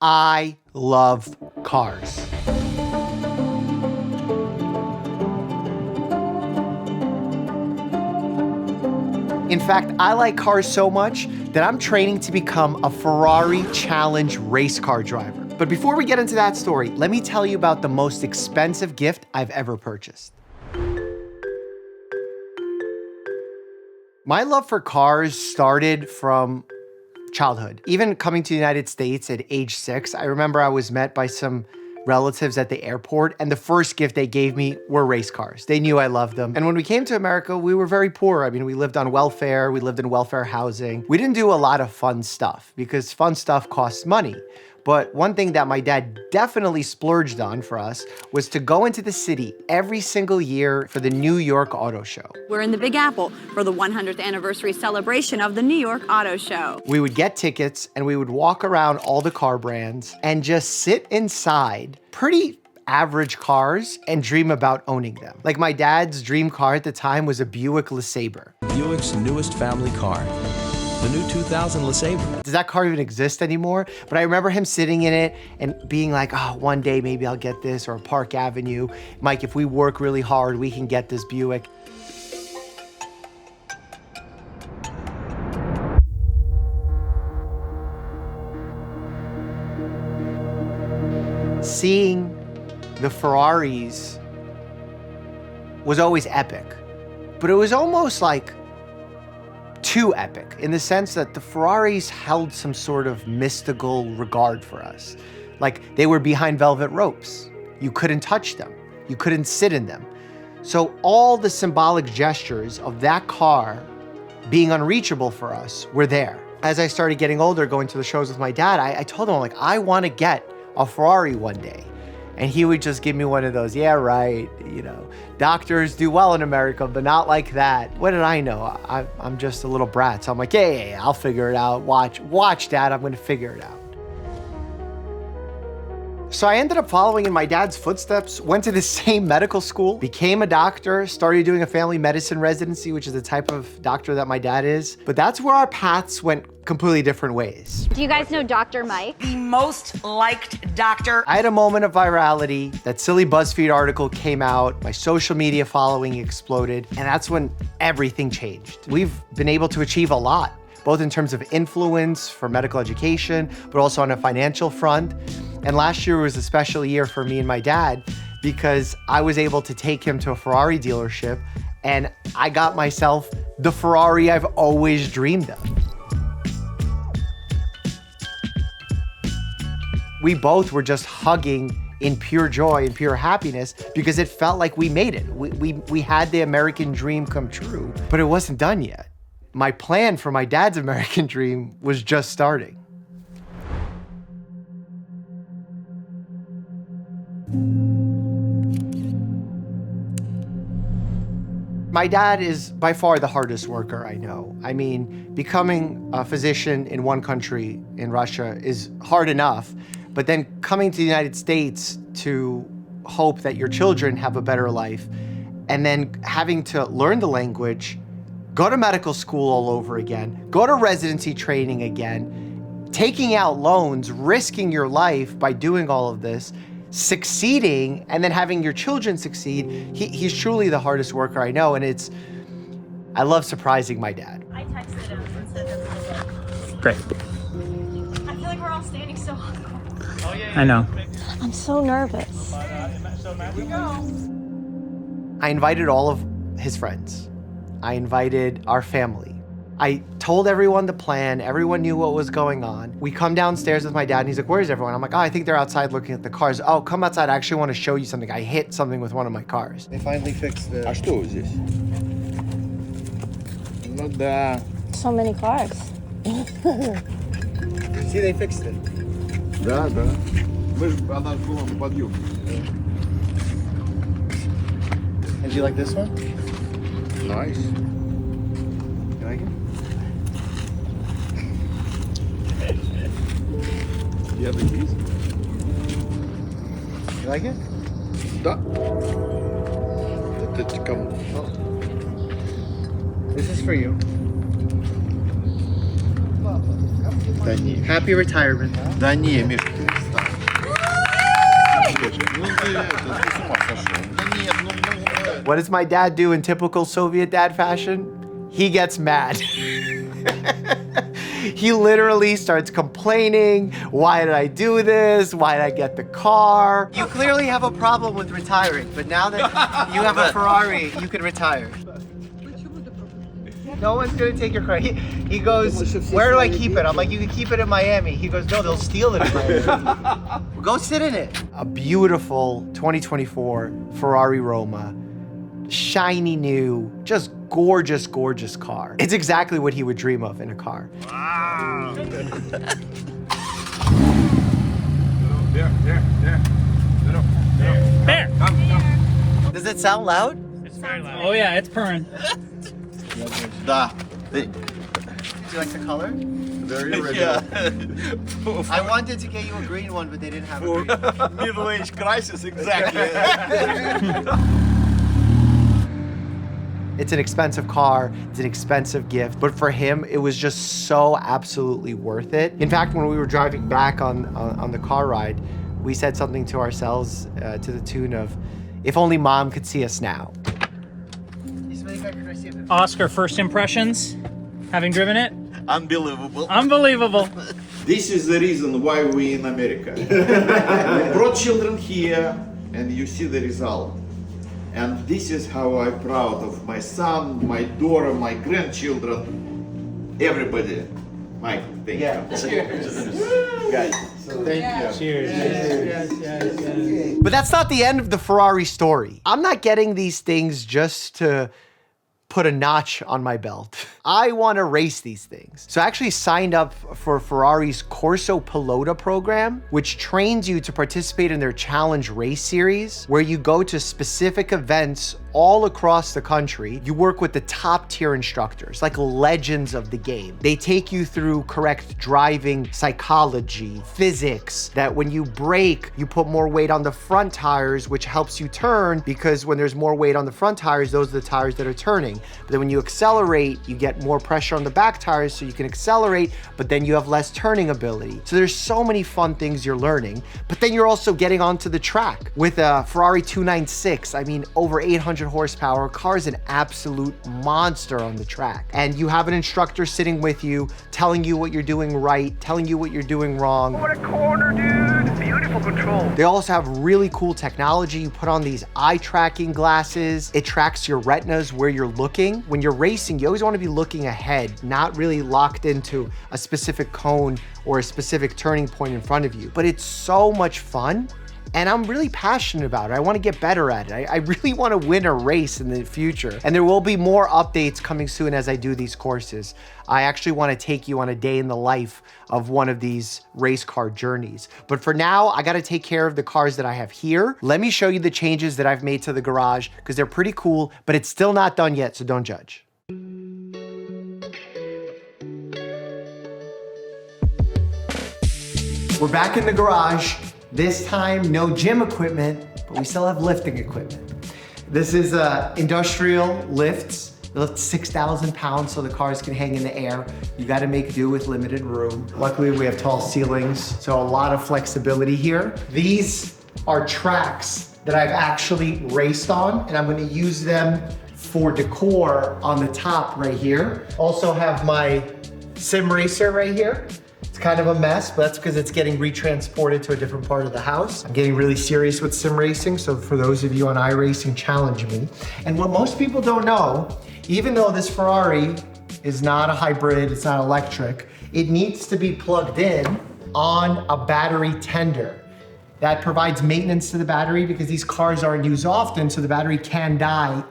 I love cars. In fact, I like cars so much that I'm training to become a Ferrari Challenge race car driver. But before we get into that story, let me tell you about the most expensive gift I've ever purchased. My love for cars started from childhood. Even coming to the United States at age 6, I remember I was met by some relatives at the airport, and the first gift they gave me were race cars. They knew I loved them. And when we came to America, we were very poor. I mean, we lived on welfare, we lived in welfare housing. We didn't do a lot of fun stuff because fun stuff costs money. But one thing that my dad definitely splurged on for us was to go into the city every single year for the New York Auto Show. We're in the Big Apple for the 100th anniversary celebration of the New York Auto Show. We would get tickets and we would walk around all the car brands and just sit inside pretty average cars and dream about owning them. Like my dad's dream car at the time was a Buick LeSabre. Buick's newest family car. The new 2000 LeSabre. Does that car even exist anymore? But I remember him sitting in it and being like, oh, one day maybe I'll get this, or Park Avenue. Mike, if we work really hard, we can get this Buick. Seeing the Ferraris was always epic, but it was almost like too epic in the sense that the Ferraris held some sort of mystical regard for us. Like they were behind velvet ropes. You couldn't touch them. You couldn't sit in them. So all the symbolic gestures of that car being unreachable for us were there. As I started getting older, going to the shows with my dad, I told him, like, I want to get a Ferrari one day. And he would just give me one of those, yeah, right, you know, doctors do well in America, but not like that. What did I know? I'm just a little brat. So I'm like, yeah, I'll figure it out. Watch, Dad, I'm gonna figure it out. So I ended up following in my dad's footsteps, went to the same medical school, became a doctor, started doing a family medicine residency, which is the type of doctor that my dad is. But that's where our paths went completely different ways. Do you guys know Dr. Mike? The most liked doctor. I had a moment of virality. That silly BuzzFeed article came out. My social media following exploded. And that's when everything changed. We've been able to achieve a lot, both in terms of influence for medical education, but also on a financial front. And last year was a special year for me and my dad because I was able to take him to a Ferrari dealership and I got myself the Ferrari I've always dreamed of. We both were just hugging in pure joy and pure happiness because it felt like we made it. We had the American dream come true, but it wasn't done yet. My plan for my dad's American dream was just starting. My dad is by far the hardest worker I know. I mean, becoming a physician in one country, in Russia, is hard enough, but then coming to the United States to hope that your children have a better life, and then having to learn the language, go to medical school all over again, go to residency training again, taking out loans, risking your life by doing all of this, succeeding, and then having your children succeed. He's truly the hardest worker I know, and I love surprising my dad. I texted him and said that. Great. I feel like we're all standing so hard. I know. I'm so nervous. I invited all of his friends. I invited our family. I told everyone the plan. Everyone knew what was going on. We come downstairs with my dad and he's like, where's everyone? I'm like, oh, I think they're outside looking at the cars. Oh, come outside. I actually want to show you something. I hit something with one of my cars. They finally fixed the... А что здесь? Ну да. So many cars. See, they fixed it. Да, да. Она была на подъеме. And do you like this one? Nice. You like it? You have the keys? You like it? Да. Это кому? This is for you. Да ні. Happy retirement. Да ні, Мішка, перестань. Ну ти з ума сошел. Да ні, ну. What does my dad do in typical Soviet dad fashion? He gets mad. He literally starts complaining. Why did I do this? Why did I get the car? You clearly have a problem with retiring, but now that you have a Ferrari, you can retire. No one's gonna take your car. He goes, where do I keep it? I'm like, you can keep it in Miami. He goes, no, they'll steal it in Miami. Go sit in it. A beautiful 2024 Ferrari Roma. Shiny new, just gorgeous, gorgeous car. It's exactly what he would dream of in a car. Wow. There. Does it sound loud? It's very loud. Oh yeah, it's purring. Да. Do you like the color? Very original. I wanted to get you a green one, but they didn't have a green one. Middle-age crisis, exactly. It's an expensive car, it's an expensive gift, but for him, it was just so absolutely worth it. In fact, when we were driving back on the car ride, we said something to ourselves to the tune of, if only mom could see us now. Oscar, first impressions, having driven it? Unbelievable. Unbelievable. This is the reason why we in America. We brought children here, and you see the result. And this is how I'm proud of my son, my daughter, my grandchildren, everybody. Mike, thank you. Guys, thank you. Cheers. Yes. But that's not the end of the Ferrari story. I'm not getting these things just to put a notch on my belt. I want to race these things. So I actually signed up for Ferrari's Corso Pilota program, which trains you to participate in their Challenge Race series, where you go to specific events all across the country. You work with the top tier instructors, like legends of the game. They take you through correct driving psychology, physics, that when you brake, you put more weight on the front tires, which helps you turn, because when there's more weight on the front tires, those are the tires that are turning. But then when you accelerate, you get more pressure on the back tires so you can accelerate, but then you have less turning ability. So there's so many fun things you're learning, but then you're also getting onto the track. With a Ferrari 296, I mean, over 800 horsepower, car is an absolute monster on the track. And you have an instructor sitting with you, telling you what you're doing right, telling you what you're doing wrong. What a corner, dude! Beautiful control. They also have really cool technology. You put on these eye tracking glasses. It tracks your retinas where you're looking. When you're racing, you always want to be looking ahead, not really locked into a specific cone or a specific turning point in front of you. But it's so much fun. And I'm really passionate about it. I want to get better at it. I really want to win a race in the future. And there will be more updates coming soon as I do these courses. I actually want to take you on a day in the life of one of these race car journeys. But for now, I got to take care of the cars that I have here. Let me show you the changes that I've made to the garage, because they're pretty cool, but it's still not done yet, so don't judge. We're back in the garage. This time, no gym equipment, but we still have lifting equipment. This is industrial lifts. They lift 6,000 pounds so the cars can hang in the air. You gotta make do with limited room. Luckily, we have tall ceilings, so a lot of flexibility here. These are tracks that I've actually raced on, and I'm gonna use them for decor on the top right here. Also have my sim racer right here. It's kind of a mess, but that's because it's getting retransported to a different part of the house. I'm getting really serious with sim racing, so for those of you on iRacing, challenge me. And what most people don't know, even though this Ferrari is not a hybrid, it's not electric, it needs to be plugged in on a battery tender. That provides maintenance to the battery because these cars aren't used often, so the battery can die.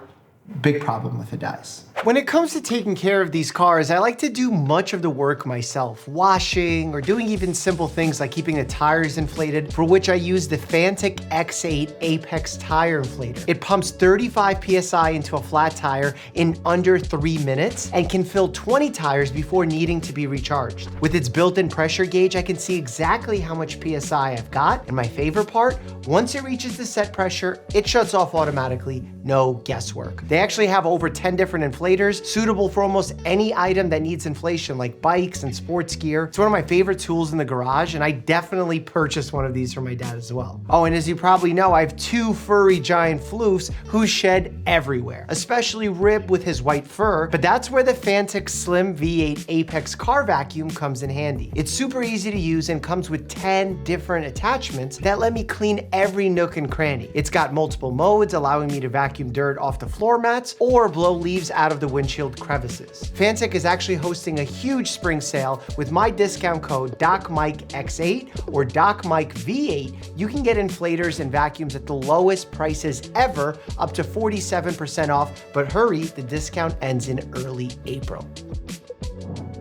Big problem if it dies. When it comes to taking care of these cars, I like to do much of the work myself, washing or doing even simple things like keeping the tires inflated, for which I use the Fanttik X8 Apex tire inflator. It pumps 35 PSI into a flat tire in under 3 minutes and can fill 20 tires before needing to be recharged. With its built-in pressure gauge, I can see exactly how much PSI I've got, and my favorite part, once it reaches the set pressure, it shuts off automatically. no guesswork. They actually have over 10 different inflators, suitable for almost any item that needs inflation, like bikes and sports gear. It's one of my favorite tools in the garage, and I definitely purchased one of these for my dad as well. Oh, and as you probably know, I have two furry giant floofs who shed everywhere, especially Rib with his white fur, but that's where the Fanttik Slim V8 Apex car vacuum comes in handy. It's super easy to use and comes with 10 different attachments that let me clean every nook and cranny. It's got multiple modes, allowing me to vacuum dirt off the floor mats or blow leaves out of the windshield crevices. Fanttik is actually hosting a huge spring sale with my discount code DocMikeX8 or DocMikeV8. You can get inflators and vacuums at the lowest prices ever, up to 47% off, but hurry, the discount ends in early April.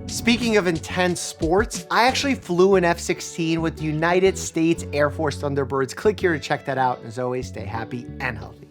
Speaking of intense sports, I actually flew an F-16 with United States Air Force Thunderbirds. Click here to check that out. As always, stay happy and healthy.